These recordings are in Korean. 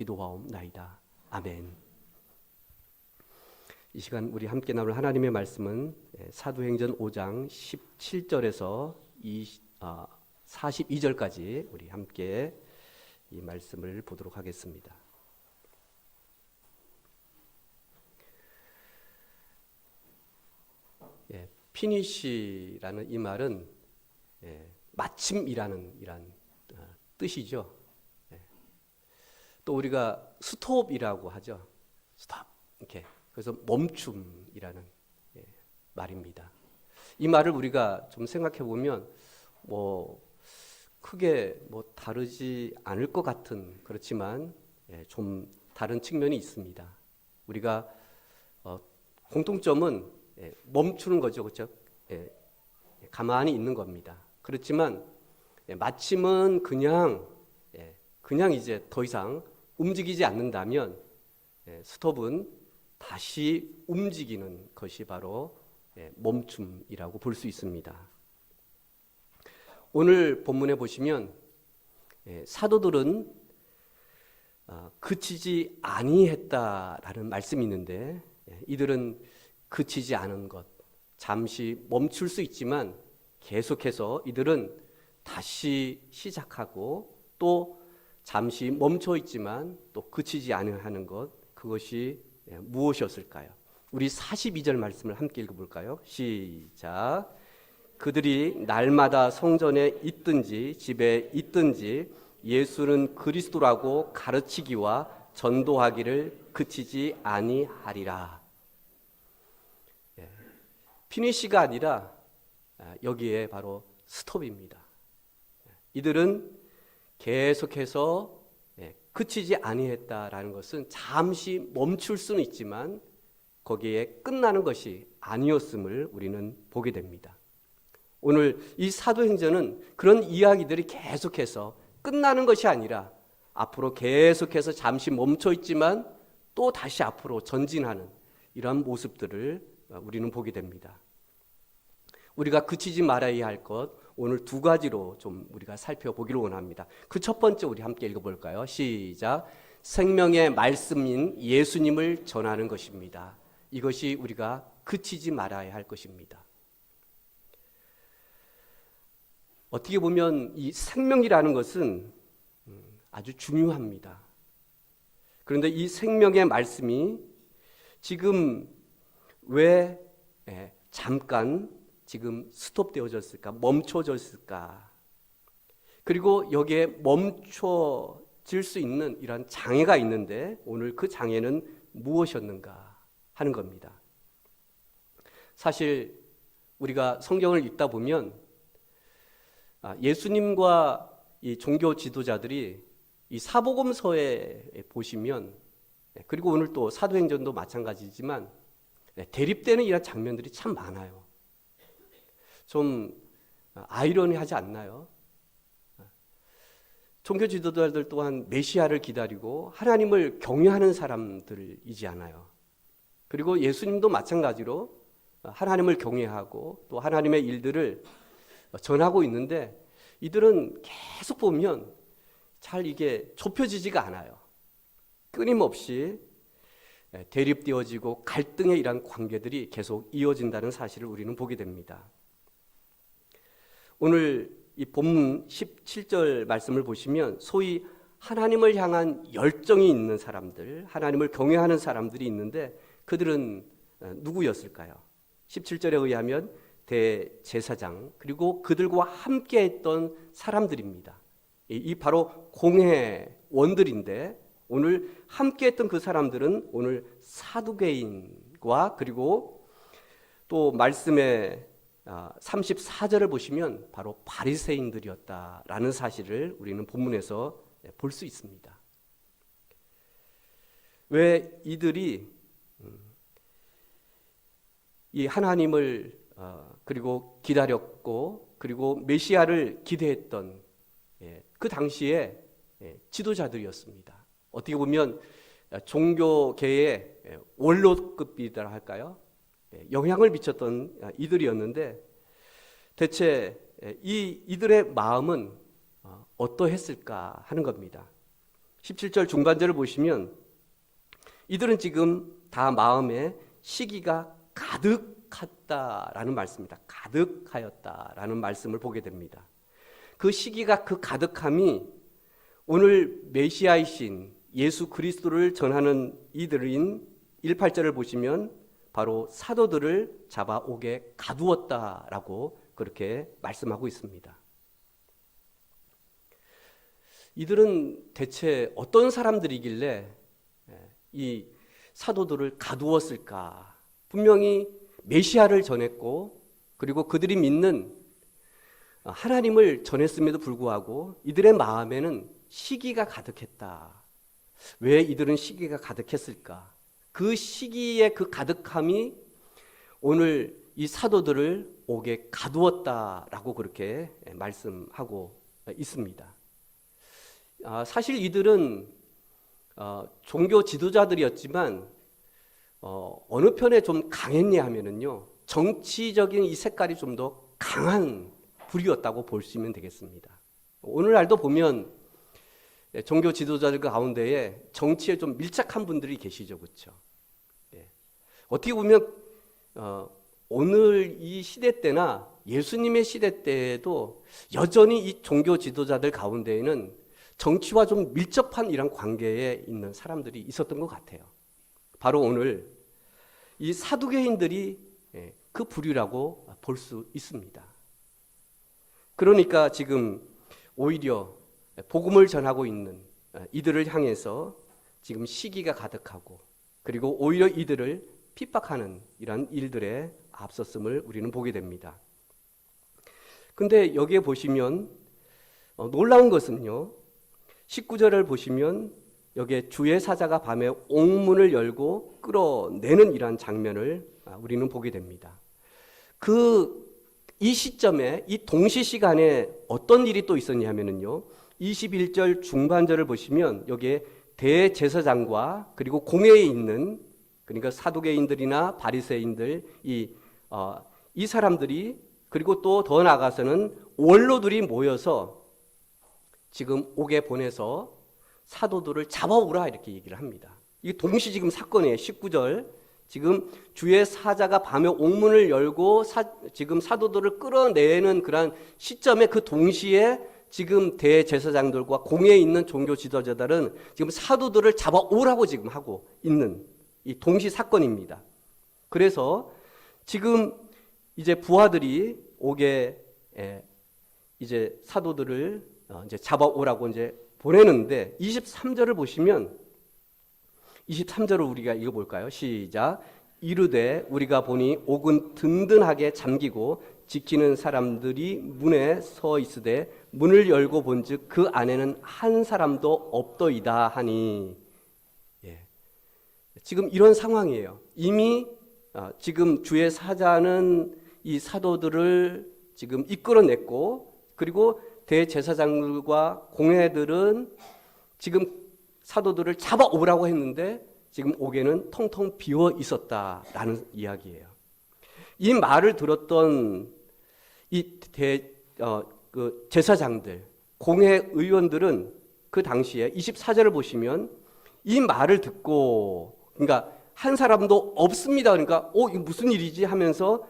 기도하옵나이다. 아멘. 이 시간 우리 함께 나눌 하나님의 말씀은 사도행전 5장 17절에서 42절까지 우리 함께 이 말씀을 보도록 하겠습니다. 피니시라는 이 말은 마침이라는 이란 뜻이죠. 또 우리가 스톱이라고 하죠. 스톱 이렇게. 그래서 멈춤이라는 말입니다. 이 말을 우리가 좀 생각해 보면 크게 다르지 않을 것 같은, 그렇지만 좀 다른 측면이 있습니다. 우리가 공통점은 멈추는 거죠, 그렇죠? 가만히 있는 겁니다. 그렇지만 마침은 그냥 이제 더 이상 움직이지 않는다면 스톱은 다시 움직이는 것이 바로 멈춤이라고 볼 수 있습니다. 오늘 본문에 보시면 사도들은 그치지 아니했다라는 말씀이 있는데, 이들은 그치지 않은 것, 잠시 멈출 수 있지만 계속해서 이들은 다시 시작하고 또 잠시 멈춰 있지만 또 그치지 않는 것, 그것이 무엇이었을까요? 우리 42절 말씀을 함께 읽어볼까요? 시작. 그들이 날마다 성전에 있든지 집에 있든지 예수는 그리스도라고 가르치기와 전도하기를 그치지 아니하리라. 피니시가 아니라 여기에 바로 스톱입니다. 이들은 계속해서 그치지 아니했다라는 것은 잠시 멈출 수는 있지만 거기에 끝나는 것이 아니었음을 우리는 보게 됩니다. 오늘 이 사도행전은 그런 이야기들이 계속해서 끝나는 것이 아니라 앞으로 계속해서 잠시 멈춰 있지만 또 다시 앞으로 전진하는 이러한 모습들을 우리는 보게 됩니다. 우리가 그치지 말아야 할 것, 오늘 두 가지로 좀 우리가 살펴보기를 원합니다. 그 첫 번째 우리 함께 읽어볼까요? 시작. 생명의 말씀인 예수님을 전하는 것입니다. 이것이 우리가 그치지 말아야 할 것입니다. 어떻게 보면 이 생명이라는 것은 아주 중요합니다. 그런데 이 생명의 말씀이 지금 왜 잠깐 지금 스톱되어졌을까? 멈춰졌을까? 그리고 여기에 멈춰질 수 있는 이런 장애가 있는데 오늘 그 장애는 무엇이었는가 하는 겁니다. 사실 우리가 성경을 읽다 보면 예수님과 이 종교 지도자들이 이 사복음서에 보시면, 그리고 오늘 또 사도행전도 마찬가지지만 대립되는 이런 장면들이 참 많아요. 좀 아이러니하지 않나요? 종교 지도자들 또한 메시아를 기다리고 하나님을 경외하는 사람들이지 않아요. 그리고 예수님도 마찬가지로 하나님을 경외하고 또 하나님의 일들을 전하고 있는데 이들은 계속 보면 잘 이게 좁혀지지가 않아요. 끊임없이 대립되어지고 갈등의 이런 관계들이 계속 이어진다는 사실을 우리는 보게 됩니다. 오늘 이 본문 17절 말씀을 보시면 소위 하나님을 향한 열정이 있는 사람들, 하나님을 경외하는 사람들이 있는데 그들은 누구였을까요? 17절에 의하면 대제사장 그리고 그들과 함께했던 사람들입니다. 이 바로 공회원들인데 오늘 함께했던 그 사람들은 오늘 사두개인과 그리고 또 말씀에 34절을 보시면 바로 바리새인들이었다라는 사실을 우리는 본문에서 볼 수 있습니다. 왜 이들이 이 하나님을 그리고 기다렸고 그리고 메시아를 기대했던 그 당시에 지도자들이었습니다. 어떻게 보면 종교계의 원로급이라 할까요? 영향을 미쳤던 이들이었는데 대체 이들의 마음은 어떠했을까 하는 겁니다. 17절 중반절을 보시면 이들은 지금 다 마음에 시기가 가득했다라는 말씀입니다. 가득하였다라는 말씀을 보게 됩니다. 그 시기가 그 가득함이 오늘 메시아이신 예수 그리스도를 전하는 이들인 18절을 보시면 바로 사도들을 잡아오게 가두었다라고 그렇게 말씀하고 있습니다. 이들은 대체 어떤 사람들이길래 이 사도들을 가두었을까? 분명히 메시아를 전했고 그리고 그들이 믿는 하나님을 전했음에도 불구하고 이들의 마음에는 시기가 가득했다. 왜 이들은 시기가 가득했을까? 그 시기의 그 가득함이 오늘 이 사도들을 옥에 가두었다라고 그렇게 말씀하고 있습니다. 사실 이들은 종교 지도자들이었지만 어느 편에 좀 강했냐 하면은요, 정치적인 이 색깔이 좀 더 강한 부류였다고 볼 수 있으면 되겠습니다. 오늘날도 보면 종교 지도자들 가운데에 정치에 좀 밀착한 분들이 계시죠, 그렇죠? 어떻게 보면 오늘 이 시대 때나 예수님의 시대 때에도 여전히 이 종교 지도자들 가운데에는 정치와 좀 밀접한 이런 관계에 있는 사람들이 있었던 것 같아요. 바로 오늘 이 사두개인들이 그 부류라고 볼 수 있습니다. 그러니까 지금 오히려 복음을 전하고 있는 이들을 향해서 지금 시기가 가득하고 그리고 오히려 이들을 핍박하는 이런 일들에 앞섰음을 우리는 보게 됩니다. 근데 여기에 보시면 놀라운 것은요, 19절을 보시면 여기에 주의 사자가 밤에 옥문을 열고 끌어내는 이러한 장면을 우리는 보게 됩니다. 이 시점에 이 동시 시간에 어떤 일이 또 있었냐면요, 21절 중반절을 보시면 여기에 대제사장과 그리고 공회에 있는, 그러니까 사두개인들이나 바리새인들 이 사람들이, 그리고 또 더 나아가서는 원로들이 모여서 지금 옥에 보내서 사도들을 잡아오라 이렇게 얘기를 합니다. 이게 동시 지금 사건이에요. 19절 지금 주의 사자가 밤에 옥문을 열고 지금 사도들을 끌어내는 그런 시점에 그 동시에 지금 대제사장들과 공회에 있는 종교 지도자들은 지금 사도들을 잡아오라고 지금 하고 있는 이 동시 사건입니다. 그래서 지금 이제 부하들이 옥에 이제 사도들을 이제 잡아오라고 이제 보내는데 23절을 보시면 23절을 우리가 읽어볼까요? 시작. 이르되 우리가 보니 옥은 든든하게 잠기고 지키는 사람들이 문에 서 있으되 문을 열고 본즉 그 안에는 한 사람도 없더이다 하니. 지금 이런 상황이에요. 이미 지금 주의 사자는 이 사도들을 지금 이끌어냈고 그리고 대제사장들과 공회들은 지금 사도들을 잡아오라고 했는데 지금 옥에는 텅텅 비어 있었다라는 이야기예요. 이 말을 들었던 그 제사장들, 공회 의원들은 그 당시에 24절을 보시면 이 말을 듣고, 그러니까 한 사람도 없습니다. 그러니까 이게 무슨 일이지 하면서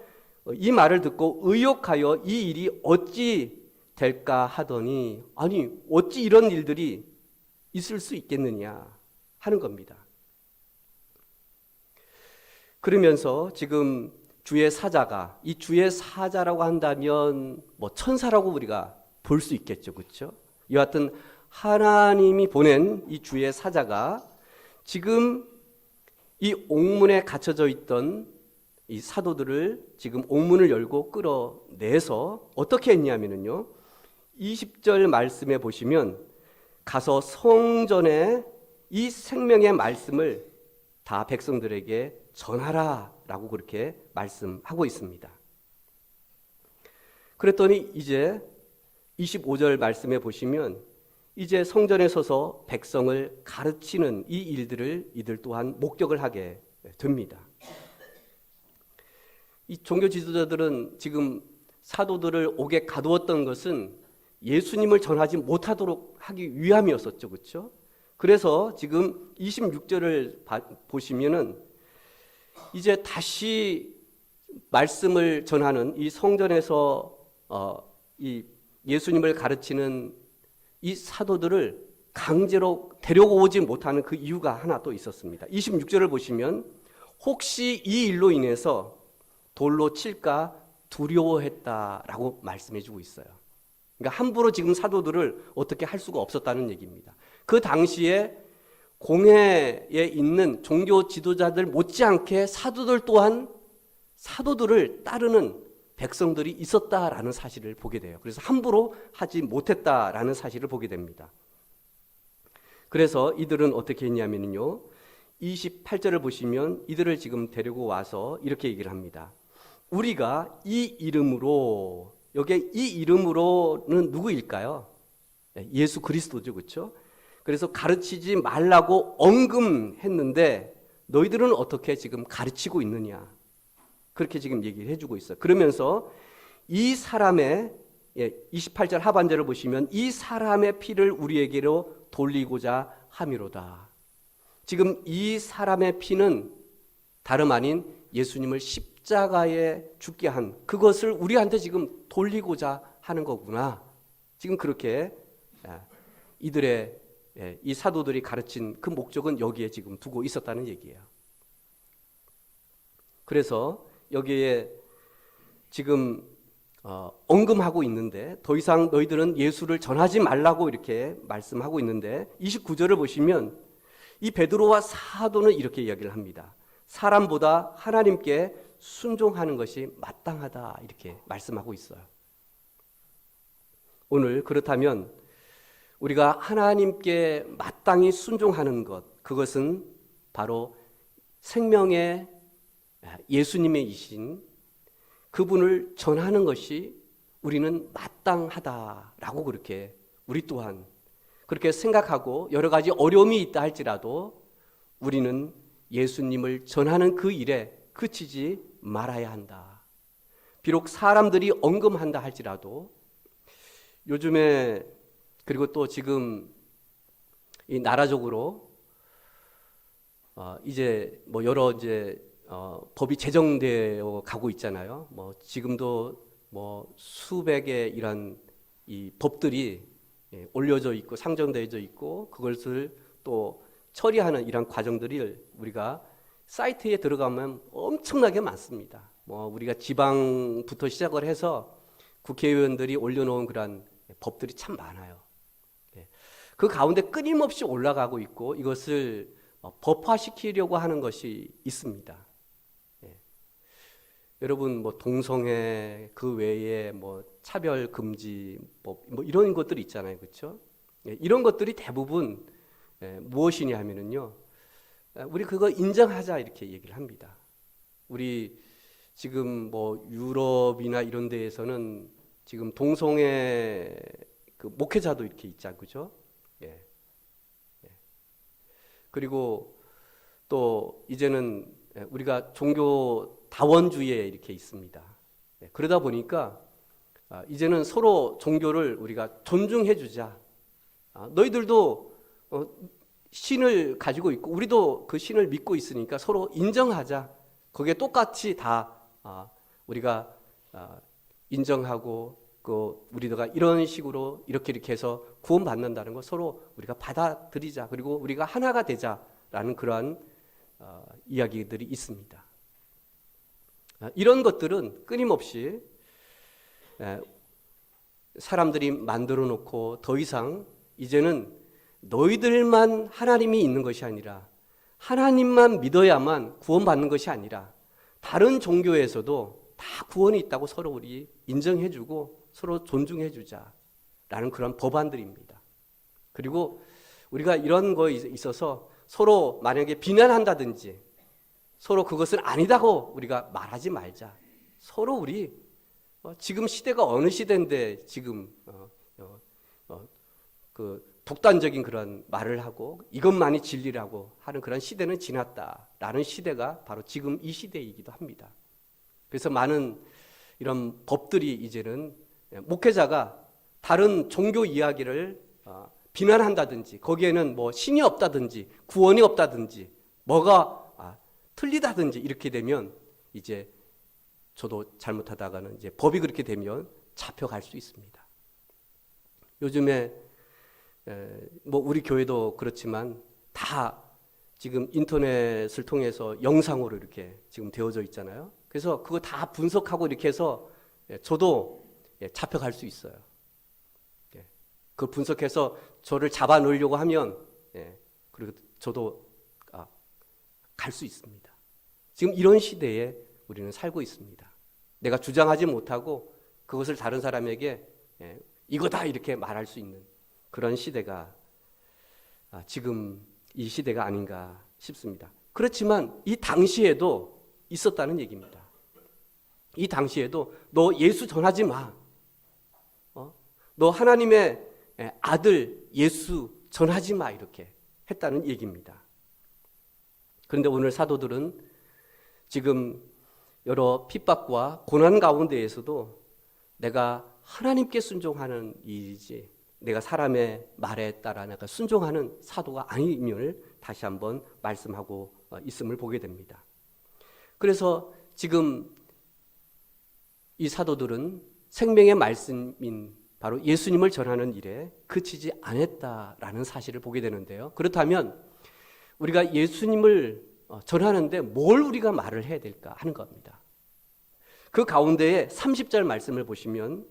이 말을 듣고 의혹하여 이 일이 어찌 될까 하더니, 아니 어찌 이런 일들이 있을 수 있겠느냐 하는 겁니다. 그러면서 지금 주의 사자가, 이 주의 사자라고 한다면 뭐 천사라고 우리가 볼 수 있겠죠, 그렇죠? 여하튼 하나님이 보낸 이 주의 사자가 지금 이 옥문에 갇혀져 있던 이 사도들을 지금 옥문을 열고 끌어내서 어떻게 했냐면요, 20절 말씀에 보시면 가서 성전에 이 생명의 말씀을 다 백성들에게 전하라 라고 그렇게 말씀하고 있습니다. 그랬더니 이제 25절 말씀에 보시면 이제 성전에 서서 백성을 가르치는 이 일들을 이들 또한 목격을 하게 됩니다. 이 종교 지도자들은 지금 사도들을 옥에 가두었던 것은 예수님을 전하지 못하도록 하기 위함이었었죠, 그렇죠? 그래서 지금 26절을 보시면은 이제 다시 말씀을 전하는 이 성전에서 이 예수님을 가르치는 이 사도들을 강제로 데려오지 못하는 그 이유가 하나 또 있었습니다. 26절을 보시면 혹시 이 일로 인해서 돌로 칠까 두려워했다라고 말씀해 주고 있어요. 그러니까 함부로 지금 사도들을 어떻게 할 수가 없었다는 얘기입니다. 그 당시에 공회에 있는 종교 지도자들 못지않게 사도들 또한 사도들을 따르는 백성들이 있었다라는 사실을 보게 돼요. 그래서 함부로 하지 못했다라는 사실을 보게 됩니다. 그래서 이들은 어떻게 했냐면요, 28절을 보시면 이들을 지금 데리고 와서 이렇게 얘기를 합니다. 우리가 이 이름으로, 여기에 이 이름으로는 누구일까요? 예수 그리스도죠, 그렇죠? 그래서 가르치지 말라고 언금했는데 너희들은 어떻게 지금 가르치고 있느냐, 그렇게 지금 얘기를 해주고 있어요. 그러면서 이 사람의 28절 하반절을 보시면 이 사람의 피를 우리에게로 돌리고자 함이로다. 지금 이 사람의 피는 다름 아닌 예수님을 십자가에 죽게 한 그것을 우리한테 지금 돌리고자 하는 거구나. 지금 그렇게 이들의 이 사도들이 가르친 그 목적은 여기에 지금 두고 있었다는 얘기예요. 그래서 여기에 지금 언급하고 있는데 더 이상 너희들은 예수를 전하지 말라고 이렇게 말씀하고 있는데 29절을 보시면 이 베드로와 사도는 이렇게 이야기를 합니다. 사람보다 하나님께 순종하는 것이 마땅하다, 이렇게 말씀하고 있어요. 오늘 그렇다면 우리가 하나님께 마땅히 순종하는 것, 그것은 바로 생명의 예수님이신 그분을 전하는 것이 우리는 마땅하다라고 그렇게 우리 또한 그렇게 생각하고 여러 가지 어려움이 있다 할지라도 우리는 예수님을 전하는 그 일에 그치지 말아야 한다. 비록 사람들이 언급한다 할지라도 요즘에 그리고 또 지금 이 나라적으로 이제 뭐 여러 이제 법이 제정되어 가고 있잖아요. 뭐 지금도 뭐 수백의 이런 이 법들이 올려져 있고 상정되어져 있고 그것을 또 처리하는 이런 과정들이 우리가 사이트에 들어가면 엄청나게 많습니다. 뭐 우리가 지방부터 시작을 해서 국회의원들이 올려놓은 그런 법들이 참 많아요. 그 가운데 끊임없이 올라가고 있고 이것을 법화시키려고 하는 것이 있습니다. 여러분 뭐 동성애 그 외에 뭐 차별 금지법 뭐 이런 것들이 있잖아요, 그렇죠? 이런 것들이 대부분 무엇이냐 하면은요, 우리 그거 인정하자 이렇게 얘기를 합니다. 우리 지금 뭐 유럽이나 이런 데에서는 지금 동성애 그 목회자도 이렇게 있자, 그죠? 그리고 또 이제는 우리가 종교 다원주의에 이렇게 있습니다. 그러다 보니까 이제는 서로 종교를 우리가 존중해 주자. 너희들도 신을 가지고 있고 우리도 그 신을 믿고 있으니까 서로 인정하자. 거기에 똑같이 다 우리가 인정하고 그 우리가 이런 식으로 이렇게 해서 구원받는다는 거 서로 우리가 받아들이자. 그리고 우리가 하나가 되자라는 그러한 이야기들이 있습니다. 이런 것들은 끊임없이 사람들이 만들어 놓고 더 이상 이제는 너희들만 하나님이 있는 것이 아니라 하나님만 믿어야만 구원받는 것이 아니라 다른 종교에서도 다 구원이 있다고 서로 우리 인정해주고 서로 존중해주자라는 그런 법안들입니다. 그리고 우리가 이런 거에 있어서 서로 만약에 비난한다든지 서로 그것은 아니다고 우리가 말하지 말자. 서로 우리 지금 시대가 어느 시대인데 지금 그 독단적인 그런 말을 하고 이것만이 진리라고 하는 그런 시대는 지났다라는 시대가 바로 지금 이 시대이기도 합니다. 그래서 많은 이런 법들이 이제는 목회자가 다른 종교 이야기를 비난한다든지 거기에는 뭐 신이 없다든지 구원이 없다든지 뭐가 틀리다든지 이렇게 되면 이제 저도 잘못하다가는 이제 법이 그렇게 되면 잡혀갈 수 있습니다. 요즘에 뭐 우리 교회도 그렇지만 다 지금 인터넷을 통해서 영상으로 이렇게 지금 되어져 있잖아요. 그래서 그거 다 분석하고 이렇게 해서 저도 잡혀갈 수 있어요. 그 분석해서 저를 잡아 놓으려고 하면 그리고 저도 갈 수 있습니다. 지금 이런 시대에 우리는 살고 있습니다. 내가 주장하지 못하고 그것을 다른 사람에게 이거다 이렇게 말할 수 있는 그런 시대가 지금 이 시대가 아닌가 싶습니다. 그렇지만 이 당시에도 있었다는 얘기입니다. 이 당시에도 너 예수 전하지 마. 너 하나님의 아들 예수 전하지 마 이렇게 했다는 얘기입니다. 그런데 오늘 사도들은 지금 여러 핍박과 고난 가운데에서도 내가 하나님께 순종하는 일이지 내가 사람의 말에 따라 내가 순종하는 사도가 아님을 다시 한번 말씀하고 있음을 보게 됩니다. 그래서 지금 이 사도들은 생명의 말씀인 바로 예수님을 전하는 일에 그치지 않았다라는 사실을 보게 되는데요. 그렇다면 우리가 예수님을 전하는데 뭘 우리가 말을 해야 될까 하는 겁니다. 그 가운데에 30절 말씀을 보시면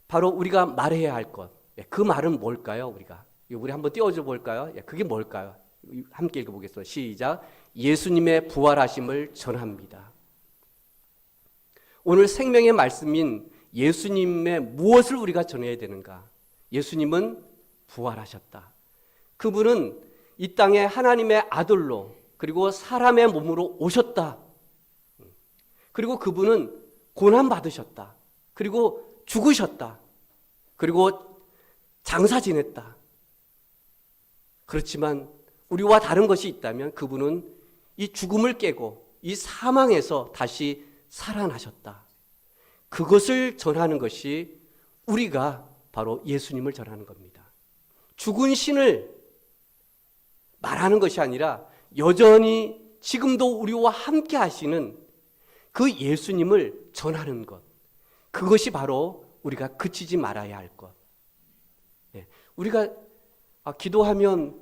바로 우리가 말해야 할 것, 그 말은 뭘까요? 우리 한번 띄워줘 볼까요? 그게 뭘까요? 함께 읽어보겠습니다. 시작. 예수님의 부활하심을 전합니다. 오늘 생명의 말씀인 예수님의 무엇을 우리가 전해야 되는가? 예수님은 부활하셨다. 그분은 이 땅에 하나님의 아들로 그리고 사람의 몸으로 오셨다. 그리고 그분은 고난받으셨다. 그리고 죽으셨다. 그리고 장사 지냈다. 그렇지만 우리와 다른 것이 있다면 그분은 이 죽음을 깨고 이 사망에서 다시 살아나셨다. 그것을 전하는 것이 우리가 바로 예수님을 전하는 겁니다. 죽은 신을 말하는 것이 아니라 여전히 지금도 우리와 함께 하시는 그 예수님을 전하는 것. 그것이 바로 우리가 그치지 말아야 할 것. 우리가 기도하면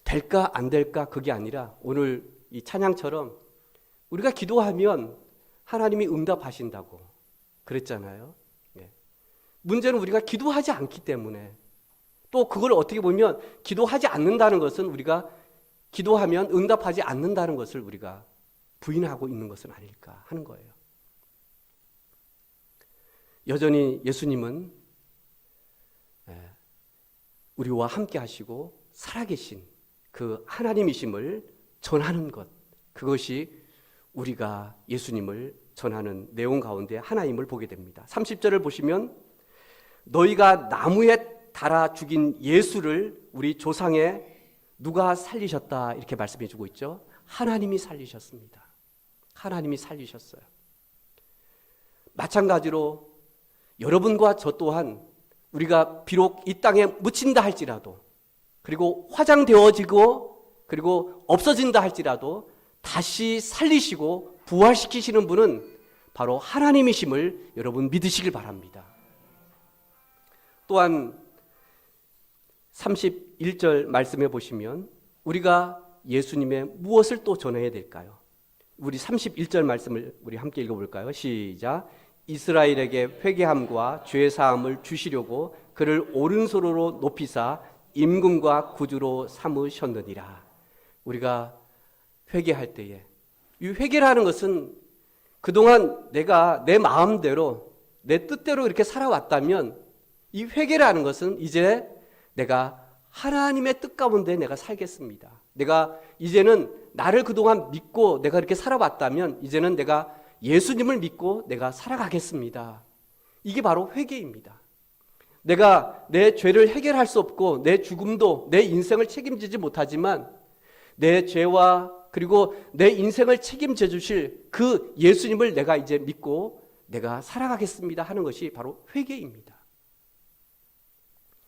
될까 안 될까 그게 아니라 오늘 이 찬양처럼 우리가 기도하면 하나님이 응답하신다고 그랬잖아요. 문제는 우리가 기도하지 않기 때문에 또 그걸 어떻게 보면 기도하지 않는다는 것은 우리가 기도하면 응답하지 않는다는 것을 우리가 부인하고 있는 것은 아닐까 하는 거예요. 여전히 예수님은 우리와 함께 하시고 살아계신 그 하나님이심을 전하는 것, 그것이 우리가 예수님을 전하는 내용 가운데 하나임을 보게 됩니다. 30절을 보시면 너희가 나무에 달아 죽인 예수를 우리 조상의 누가 살리셨다 이렇게 말씀해 주고 있죠. 하나님이 살리셨습니다. 하나님이 살리셨어요. 마찬가지로 여러분과 저 또한 우리가 비록 이 땅에 묻힌다 할지라도 그리고 화장되어지고 그리고 없어진다 할지라도 다시 살리시고 부활시키시는 분은 바로 하나님이심을 여러분 믿으시길 바랍니다. 또한 31절 말씀해 보시면 우리가 예수님의 무엇을 또 전해야 될까요? 우리 31절 말씀을 우리 함께 읽어볼까요? 시작. 이스라엘에게 회개함과 죄사함을 주시려고 그를 오른손으로 높이사 임금과 구주로 삼으셨느니라. 우리가 회개할 때에 이 회개라는 것은 그동안 내가 내 마음대로 내 뜻대로 이렇게 살아왔다면 이 회개라는 것은 이제 내가 하나님의 뜻 가운데 내가 살겠습니다. 내가 이제는 나를 그동안 믿고 내가 이렇게 살아왔다면 이제는 내가 예수님을 믿고 내가 살아가겠습니다. 이게 바로 회개입니다. 내가 내 죄를 해결할 수 없고 내 죽음도 내 인생을 책임지지 못하지만 내 죄와 그리고 내 인생을 책임져 주실 그 예수님을 내가 이제 믿고 내가 살아가겠습니다 하는 것이 바로 회개입니다.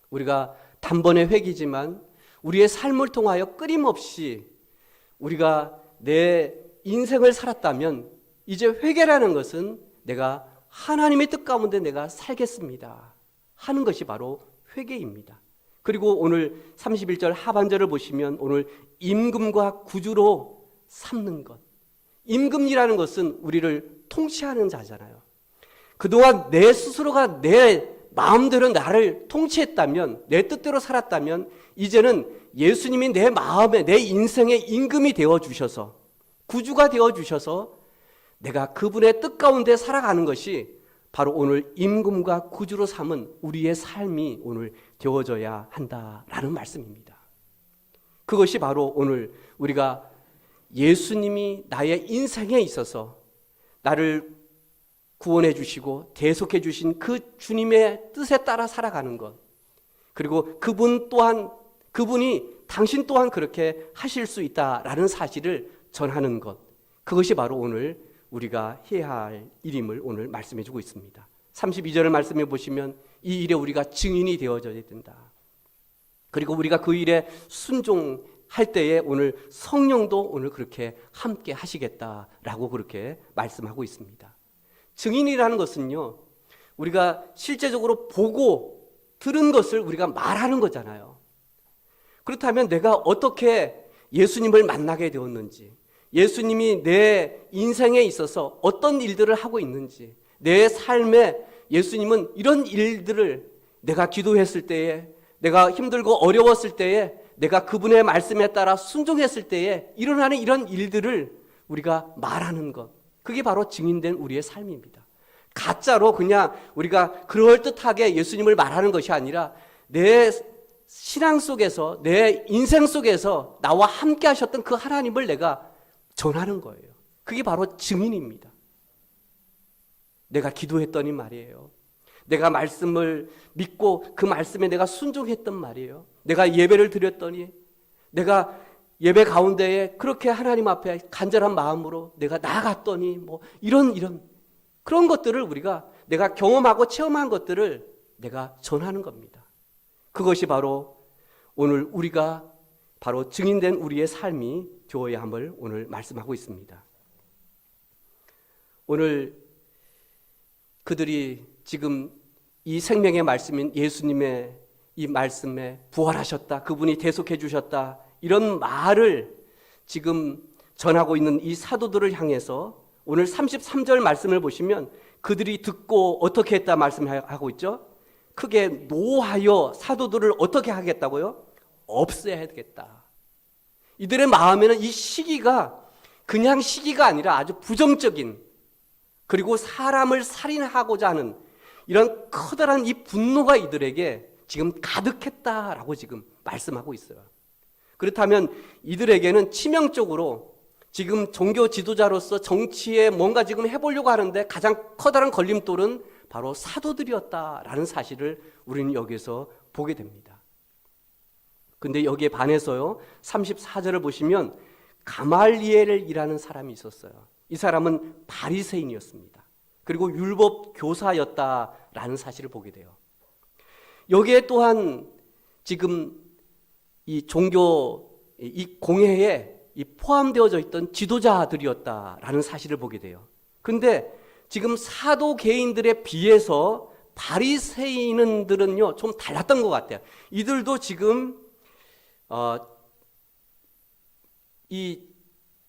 우리가 단번에 회개지만 우리의 삶을 통하여 끊임없이 우리가 내 인생을 살았다면 이제 회개라는 것은 내가 하나님의 뜻 가운데 내가 살겠습니다 하는 것이 바로 회개입니다. 그리고 오늘 31절 하반절을 보시면 오늘 임금과 구주로 삼는 것. 임금이라는 것은 우리를 통치하는 자잖아요. 그동안 내 스스로가 내 마음대로 나를 통치했다면, 내 뜻대로 살았다면 이제는 예수님이 내 마음에, 내 인생의 임금이 되어주셔서, 구주가 되어주셔서 내가 그분의 뜻 가운데 살아가는 것이 바로 오늘 임금과 구주로 삼은 우리의 삶이 오늘 되어져야 한다라는 말씀입니다. 그것이 바로 오늘 우리가 예수님이 나의 인생에 있어서 나를 구원해 주시고 대속해 주신 그 주님의 뜻에 따라 살아가는 것, 그리고 그분이 당신 또한 그렇게 하실 수 있다라는 사실을 전하는 것, 그것이 바로 오늘 우리가 해야 할 일임을 오늘 말씀해 주고 있습니다. 32절을 말씀해 보시면 이 일에 우리가 증인이 되어져야 된다. 그리고 우리가 그 일에 순종할 때에 오늘 성령도 오늘 그렇게 함께 하시겠다라고 그렇게 말씀하고 있습니다. 증인이라는 것은요, 우리가 실제적으로 보고 들은 것을 우리가 말하는 거잖아요. 그렇다면 내가 어떻게 예수님을 만나게 되었는지, 예수님이 내 인생에 있어서 어떤 일들을 하고 있는지, 내 삶에 예수님은 이런 일들을 내가 기도했을 때에, 내가 힘들고 어려웠을 때에, 내가 그분의 말씀에 따라 순종했을 때에 일어나는 이런 일들을 우리가 말하는 것, 그게 바로 증인된 우리의 삶입니다. 가짜로 그냥 우리가 그럴듯하게 예수님을 말하는 것이 아니라 내 신앙 속에서, 내 인생 속에서 나와 함께 하셨던 그 하나님을 내가 전하는 거예요. 그게 바로 증인입니다. 내가 기도했더니 말이에요. 내가 말씀을 믿고 그 말씀에 내가 순종했던 말이에요. 내가 예배를 드렸더니, 내가 예배 가운데에 그렇게 하나님 앞에 간절한 마음으로 내가 나아갔더니 이런 그런 것들을 우리가 내가 경험하고 체험한 것들을 내가 전하는 겁니다. 그것이 바로 오늘 우리가 바로 증인된 우리의 삶이 되어야 함을 오늘 말씀하고 있습니다. 오늘 그들이 지금 이 생명의 말씀인 예수님의 이 말씀에 부활하셨다, 그분이 대속해 주셨다, 이런 말을 지금 전하고 있는 이 사도들을 향해서 오늘 33절 말씀을 보시면 그들이 듣고 어떻게 했다 말씀하고 있죠? 크게 노하여 사도들을 어떻게 하겠다고요? 없애야 되겠다. 이들의 마음에는 이 시기가 그냥 시기가 아니라 아주 부정적인, 그리고 사람을 살인하고자 하는 이런 커다란 이 분노가 이들에게 지금 가득했다라고 지금 말씀하고 있어요. 그렇다면 이들에게는 치명적으로 지금 종교 지도자로서 정치에 뭔가 지금 해보려고 하는데 가장 커다란 걸림돌은 바로 사도들이었다라는 사실을 우리는 여기서 보게 됩니다. 근데 여기에 반해서요, 34절을 보시면 가말리엘이라는 사람이 있었어요. 이 사람은 바리새인이었습니다. 그리고 율법 교사였다라는 사실을 보게 돼요. 여기에 또한 지금 이 종교, 이 공회에 포함되어져 있던 지도자들이었다라는 사실을 보게 돼요. 근데 지금 사도 개인들에 비해서 바리새인들은요 좀 달랐던 것 같아요. 이들도 지금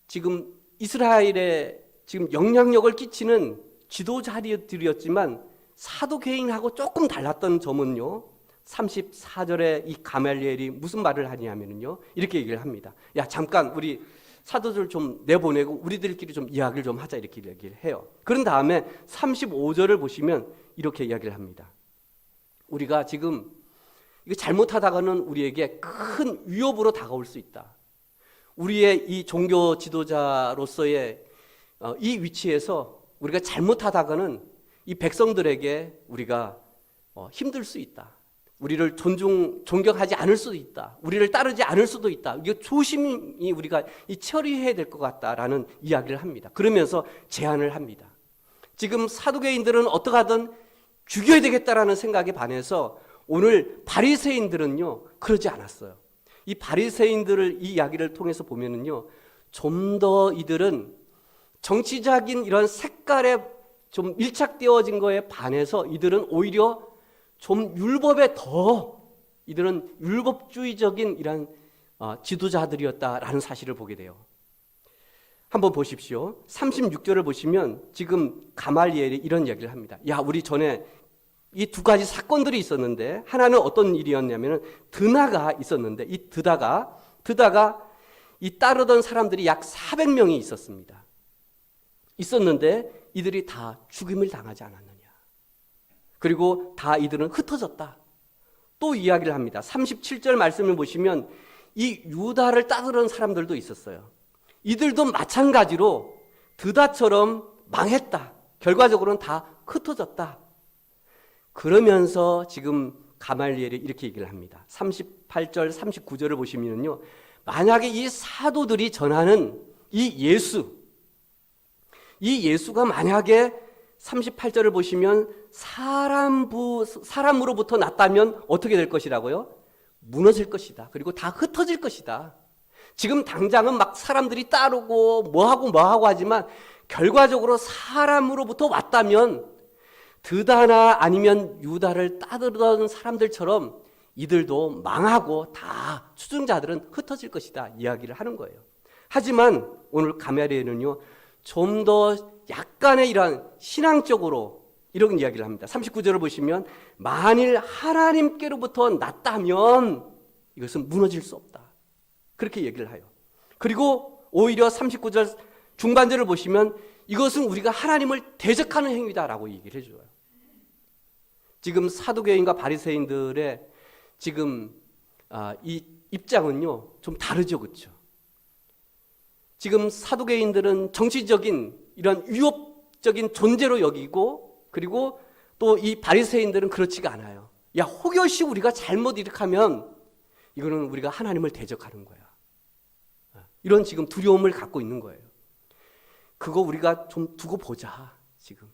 지금 이스라엘에 지금 영향력을 끼치는 지도자들이었지만 사도 개인하고 조금 달랐던 점은요, 34절에 이 가말리엘이 무슨 말을 하냐면요, 이렇게 얘기를 합니다. 야, 잠깐 우리 사도들 좀 내보내고 우리들끼리 좀 이야기를 좀 하자, 이렇게 얘기를 해요. 그런 다음에 35절을 보시면 이렇게 이야기를 합니다. 우리가 지금 이거 잘못하다가는 우리에게 큰 위협으로 다가올 수 있다. 우리의 이 종교 지도자로서의 이 위치에서 우리가 잘못하다가는 이 백성들에게 우리가 힘들 수 있다. 우리를 존경하지 않을 수도 있다. 우리를 따르지 않을 수도 있다. 이거 조심히 우리가 처리해야 될 것 같다라는 이야기를 합니다. 그러면서 제안을 합니다. 지금 사두개인들은 어떻게 하든 죽여야 되겠다라는 생각에 반해서 오늘 바리새인들은요 그러지 않았어요. 이 바리새인들을 이 이야기를 통해서 보면은요 좀 더 이들은 정치적인 이런 색깔에 좀 밀착되어진 거에 반해서 이들은 오히려 좀 율법에 더 이들은 율법주의적인 이런 지도자들이었다라는 사실을 보게 돼요. 한번 보십시오. 36절을 보시면 지금 가말리엘이 이런 얘기를 합니다. 야, 우리 전에 이 두 가지 사건들이 있었는데 하나는 어떤 일이었냐면 드나가 있었는데 이 드다가 이 따르던 사람들이 약 400명이 있었는데 이들이 다 죽임을 당하지 않았느냐. 그리고 다 이들은 흩어졌다. 또 이야기를 합니다. 37절 말씀을 보시면 이 유다를 따르던 사람들도 있었어요. 이들도 마찬가지로 드다처럼 망했다. 결과적으로는 다 흩어졌다. 그러면서 지금 가말리엘이 이렇게 얘기를 합니다. 38절, 39절을 보시면요. 만약에 이 사도들이 전하는 이 예수가 만약에 38절을 보시면 사람으로부터 났다면 어떻게 될 것이라고요? 무너질 것이다. 그리고 다 흩어질 것이다. 지금 당장은 막 사람들이 따르고 뭐하고 하지만 결과적으로 사람으로부터 왔다면 드다나 아니면 유다를 따르던 사람들처럼 이들도 망하고 다 추종자들은 흩어질 것이다 이야기를 하는 거예요. 하지만 오늘 가말리엘은요 좀 더 약간의 이러한 신앙적으로 이런 이야기를 합니다. 39절을 보시면 만일 하나님께로부터 났다면 이것은 무너질 수 없다. 그렇게 얘기를 해요. 그리고 오히려 39절 중반절을 보시면 이것은 우리가 하나님을 대적하는 행위다라고 얘기를 해줘요. 지금 사두개인과 바리새인들의 지금 이 입장은요 좀 다르죠, 그렇죠? 지금 사두개인들은 정치적인 이런 위협적인 존재로 여기고 그리고 또 이 바리새인들은 그렇지가 않아요. 야, 혹여시 우리가 잘못 이렇게 하면 이거는 우리가 하나님을 대적하는 거야. 이런 지금 두려움을 갖고 있는 거예요. 그거 우리가 좀 두고 보자. 지금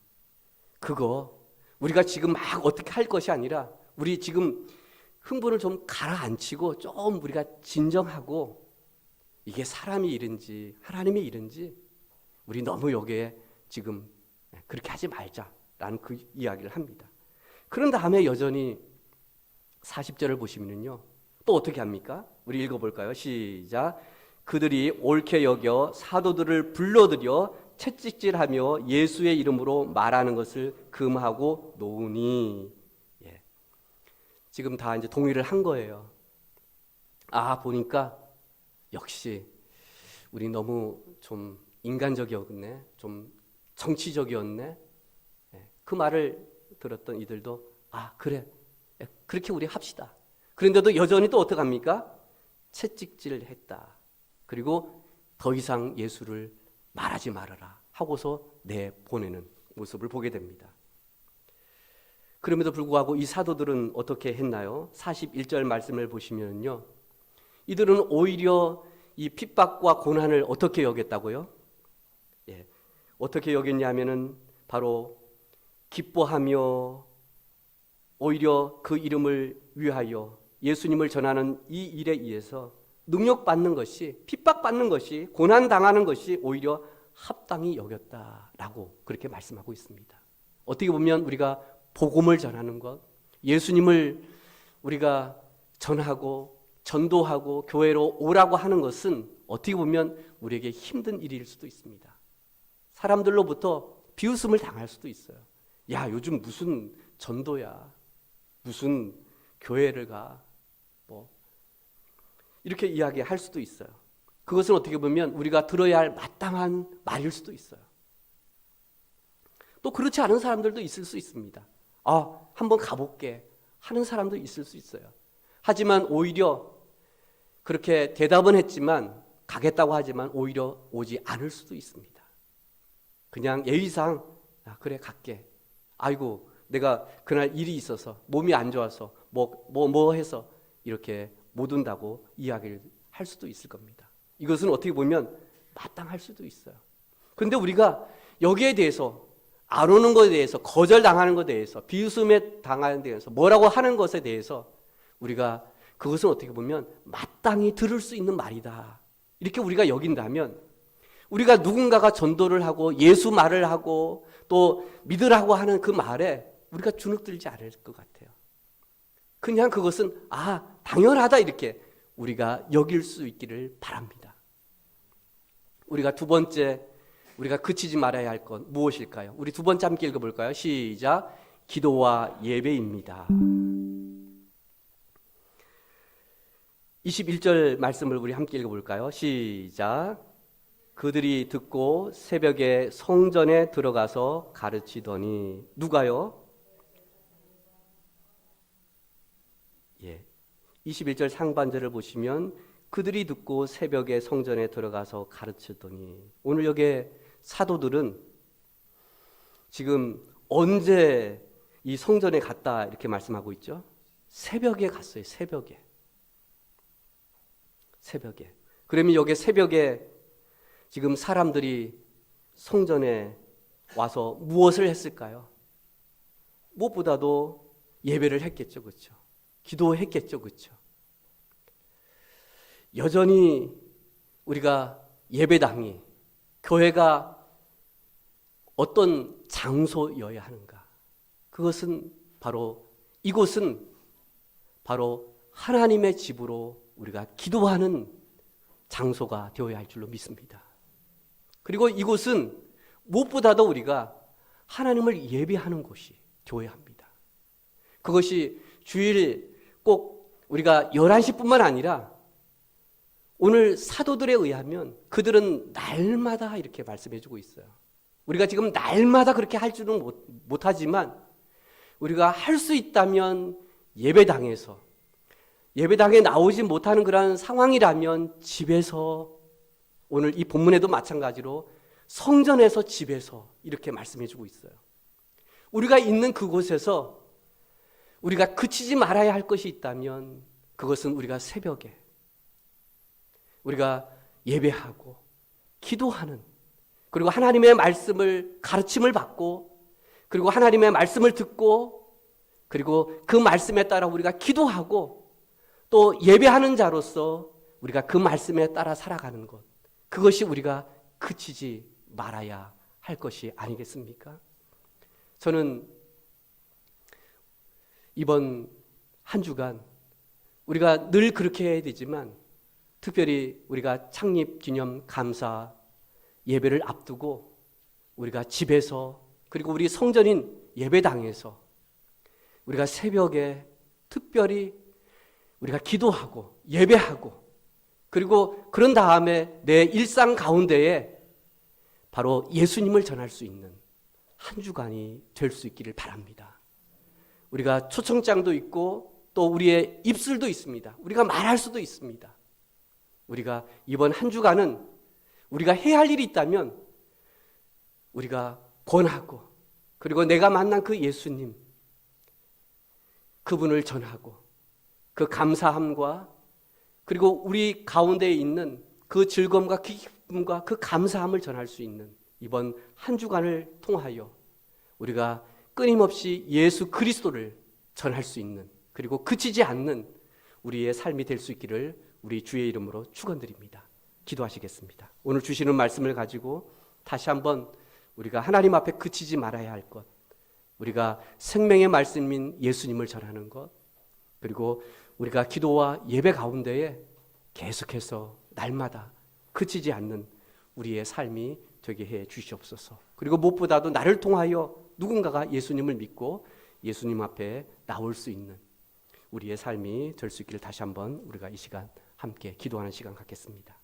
그거 우리가 지금 막 어떻게 할 것이 아니라 우리 지금 흥분을 좀 가라앉히고 좀 우리가 진정하고 이게 사람이 이른지 하나님이 이른지 우리 너무 여기에 지금 그렇게 하지 말자라는 그 이야기를 합니다. 그런 다음에 여전히 40절을 보시면요 또 어떻게 합니까? 우리 읽어볼까요? 시작. 그들이 옳게 여겨 사도들을 불러들여 채찍질하며 예수의 이름으로 말하는 것을 금하고 놓으니. 지금 다 이제 동의를 한 거예요. 보니까 역시 우리 너무 좀 인간적이었네, 좀 정치적이었네. 그 말을 들었던 이들도 그래, 그렇게 우리 합시다. 그런데도 여전히 또 어떡합니까? 채찍질을 했다. 그리고 더 이상 예수를 말하지 말아라 하고서 내보내는 모습을 보게 됩니다. 그럼에도 불구하고 이 사도들은 어떻게 했나요? 41절 말씀을 보시면요, 이들은 오히려 이 핍박과 고난을 어떻게 여겼다고요? 어떻게 여겼냐면은 바로 기뻐하며 오히려 그 이름을 위하여 예수님을 전하는 이 일에 의해서 능력받는 것이, 핍박받는 것이, 고난당하는 것이 오히려 합당히 여겼다라고 그렇게 말씀하고 있습니다. 어떻게 보면 우리가 복음을 전하는 것, 예수님을 우리가 전하고 전도하고 교회로 오라고 하는 것은 어떻게 보면 우리에게 힘든 일일 수도 있습니다. 사람들로부터 비웃음을 당할 수도 있어요. 야, 요즘 무슨 전도야, 무슨 교회를 가, 이렇게 이야기할 수도 있어요. 그것은 어떻게 보면 우리가 들어야 할 마땅한 말일 수도 있어요. 또 그렇지 않은 사람들도 있을 수 있습니다. 한번 가볼게 하는 사람도 있을 수 있어요. 하지만 오히려 그렇게 대답은 했지만, 가겠다고 하지만 오히려 오지 않을 수도 있습니다. 그냥 예의상 그래 갈게. 아이고 내가 그날 일이 있어서 몸이 안 좋아서 뭐 해서 이렇게 못 온다고 이야기를 할 수도 있을 겁니다. 이것은 어떻게 보면 마땅할 수도 있어요. 그런데 우리가 여기에 대해서 안 오는 것에 대해서, 거절당하는 것에 대해서, 비웃음에 당하는 데 대해서, 뭐라고 하는 것에 대해서 우리가 그것은 어떻게 보면 마땅히 들을 수 있는 말이다, 이렇게 우리가 여긴다면, 우리가 누군가가 전도를 하고 예수 말을 하고 또 믿으라고 하는 그 말에 우리가 주눅들지 않을 것 같아요. 그냥 그것은 당연하다, 이렇게 우리가 여길 수 있기를 바랍니다. 우리가 두 번째, 우리가 그치지 말아야 할 것 무엇일까요? 우리 두 번째 함께 읽어볼까요? 시작. 기도와 예배입니다. 21절 말씀을 우리 함께 읽어볼까요? 시작. 그들이 듣고 새벽에 성전에 들어가서 가르치더니. 누가요? 21절 상반절을 보시면 그들이 듣고 새벽에 성전에 들어가서 가르치더니. 오늘 여기에 사도들은 지금 언제 이 성전에 갔다 이렇게 말씀하고 있죠? 새벽에 갔어요. 새벽에. 그러면 여기 새벽에 지금 사람들이 성전에 와서 무엇을 했을까요? 무엇보다도 예배를 했겠죠. 그렇죠? 기도했겠죠. 그렇죠? 여전히 우리가 예배당이, 교회가 어떤 장소여야 하는가? 그것은 바로, 이곳은 바로 하나님의 집으로 우리가 기도하는 장소가 되어야 할 줄로 믿습니다. 그리고 이곳은 무엇보다도 우리가 하나님을 예배하는 곳이 되어야 합니다. 그것이 주일 꼭 우리가 11시뿐만 아니라 오늘 사도들에 의하면 그들은 날마다 이렇게 말씀해 주고 있어요. 우리가 지금 날마다 그렇게 할 줄은 못하지만 우리가 할 수 있다면 예배당에서, 예배당에 나오지 못하는 그런 상황이라면 집에서, 오늘 이 본문에도 마찬가지로 성전에서, 집에서 이렇게 말씀해 주고 있어요. 우리가 있는 그곳에서 우리가 그치지 말아야 할 것이 있다면 그것은 우리가 새벽에 우리가 예배하고 기도하는, 그리고 하나님의 말씀을, 가르침을 받고, 그리고 하나님의 말씀을 듣고, 그리고 그 말씀에 따라 우리가 기도하고 또 예배하는 자로서 우리가 그 말씀에 따라 살아가는 것, 그것이 우리가 그치지 말아야 할 것이 아니겠습니까? 저는 이번 한 주간 우리가 늘 그렇게 해야 되지만 특별히 우리가 창립 기념 감사 예배를 앞두고 우리가 집에서, 그리고 우리 성전인 예배당에서 우리가 새벽에 특별히 우리가 기도하고 예배하고, 그리고 그런 다음에 내 일상 가운데에 바로 예수님을 전할 수 있는 한 주간이 될 수 있기를 바랍니다. 우리가 초청장도 있고 또 우리의 입술도 있습니다. 우리가 말할 수도 있습니다. 우리가 이번 한 주간은 우리가 해야 할 일이 있다면 우리가 권하고, 그리고 내가 만난 그 예수님, 그분을 전하고, 그 감사함과 그리고 우리 가운데에 있는 그 즐거움과 기쁨과 그 감사함을 전할 수 있는 이번 한 주간을 통하여 우리가 끊임없이 예수 그리스도를 전할 수 있는, 그리고 그치지 않는 우리의 삶이 될 수 있기를 우리 주의 이름으로 축원드립니다. 기도하시겠습니다. 오늘 주시는 말씀을 가지고 다시 한번 우리가 하나님 앞에 그치지 말아야 할 것, 우리가 생명의 말씀인 예수님을 전하는 것, 그리고 우리가 기도와 예배 가운데에 계속해서 날마다 그치지 않는 우리의 삶이 되게 해 주시옵소서. 그리고 무엇보다도 나를 통하여 누군가가 예수님을 믿고 예수님 앞에 나올 수 있는 우리의 삶이 될 수 있기를 다시 한번 우리가 이 시간 함께 기도하는 시간 갖겠습니다.